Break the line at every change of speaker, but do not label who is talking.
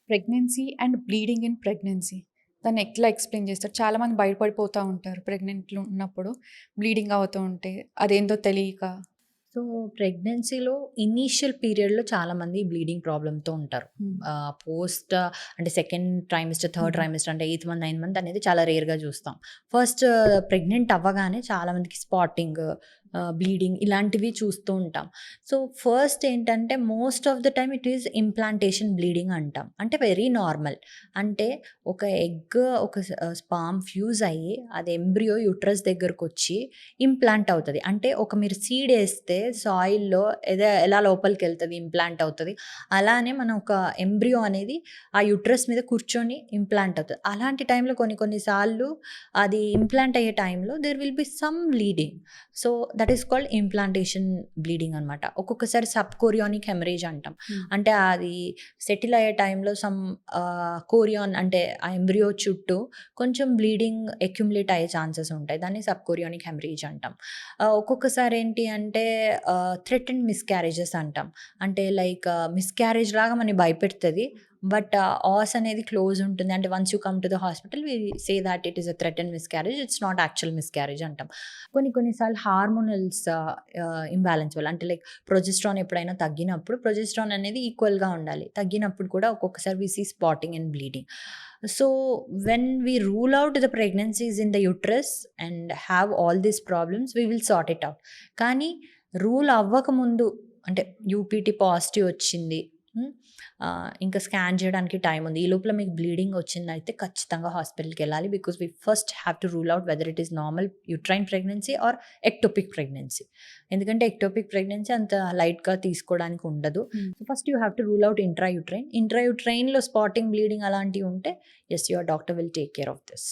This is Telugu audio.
Pregnancy and bleeding in pregnancy దాన్ని ఎట్లా ఎక్స్ప్లెయిన్ చేస్తారు? చాలామంది భయపడిపోతూ ఉంటారు ప్రెగ్నెంట్లు ఉన్నప్పుడు బ్లీడింగ్ అవుతూ ఉంటే అదేందో తెలియక.
సో, ప్రెగ్నెన్సీలో ఇనీషియల్ పీరియడ్‌లో చాలామంది బ్లీడింగ్ ప్రాబ్లమ్‌తో ఉంటారు.
హ్మ్.
పోస్ట్ అంటే సెకండ్ ట్రైమెస్టర్, థర్డ్
హుహు.
ట్రైమెస్టర్ అంటే ఎయిత్ మంత్, నైన్త్ మంత్ అనేది చాలా రేర్‌గా చూస్తాం. ఫస్ట్ ప్రెగ్నెంట్ అవ్వగానే చాలామందికి స్పాటింగ్, బ్లీడింగ్ ఇలాంటివి చూస్తూ ఉంటాం. సో, ఫస్ట్ ఏంటంటే most of the time it is implantation bleeding అంటాం. అంటే వెరీ నార్మల్. అంటే ఒక ఎగ్ స్పర్మ్ ఫ్యూజ్ అయ్యి అది ఎంబ్రియో యూట్రస్ దగ్గరకొచ్చి ఇంప్లాంట్ అవుతది. అంటే మీరు సీడ్ ఏస్తే సాయిల్‌లో ఎలా లోపలికెళ్తది, ఇంప్లాంట్ అవుతది. అలానే మనం ఒక ఎంబ్రియో అనేది ఆ యూట్రస్ మీద కూర్చొని ఇంప్లాంట్ అవుతది. అలాంటి టైంలో కొన్ని సార్లు అది ఇంప్లాంట్ అయ్యే టైంలో there will be some bleeding. So, that is called implantation bleeding అనమాట. ఒక్కొక్కసారి సబ్ కొరియానిక్ హెమరేజ్ అంటాం.
హ్మ్.
అంటే అది సెటిల్ అయ్యే టైంలో సమ్ కోరియాన్ అంటే ఆ ఎంబ్రియో చుట్టూ కొంచెం బ్లీడింగ్ అక్యుములేట్ అయ్యే ఛాన్సెస్ ఉంటాయి. దాన్ని సబ్ కొరియానిక్ హెమరేజ్ అంటాం. ఒక్కొక్కసారి ఏంటి అంటే థ్రెటన్డ్ మిస్‌క్యారేజెస్ అంటాం. అంటే లైక్ మిస్‌క్యారేజ్ లాగా మనని భయపెడతది. బట్ ఆస్ అనేది క్లోజ్ ఉంటుంది. అంటే once you come to the hospital we say that it is a threatened miscarriage. It's not actual miscarriage అంటాం. కొన్ని సార్లు హార్మోనల్స్ ఇంబాలెన్స్ వల్ల అంటే లైక్ ప్రొజెస్ట్రాన్ ఎప్పుడైనా తగ్గినప్పుడు ప్రొజెస్ట్రాన్ అనేది ఈక్వల్‌గా ఉండాలి. తగ్గినప్పుడు కూడా ఒక్కొక్కసారి we see spotting and bleeding. So, when we rule out the pregnancies in the uterus and have all these problems we will sort it out. కానీ రూల్ అవ్వకముందు అంటే యూపీటీ పాజిటివ్ వచ్చింది. హ్మ్. ఇంకా స్కాన్ చేయడానికి టైం ఉంది. ఈ లోపల మీకు బ్లీడింగ్ వచ్చిందయితే ఖచ్చితంగా హాస్పిటల్‌కెళ్ళాలి. Because we first have to rule out whether it is normal uterine pregnancy or ectopic pregnancy. ఎందుకంటే ఎక్టోపిక్ ప్రెగ్నెన్సీ అంత లైట్‌గా తీసుకోవడానికి ఉండదు.
Hmm.
So, first you have to rule out intrauterine. ఇంట్రాయూట్రైన్‌లో స్పాటింగ్, బ్లీడింగ్ అలాంటివి ఉంటే yes, your doctor will take care of this.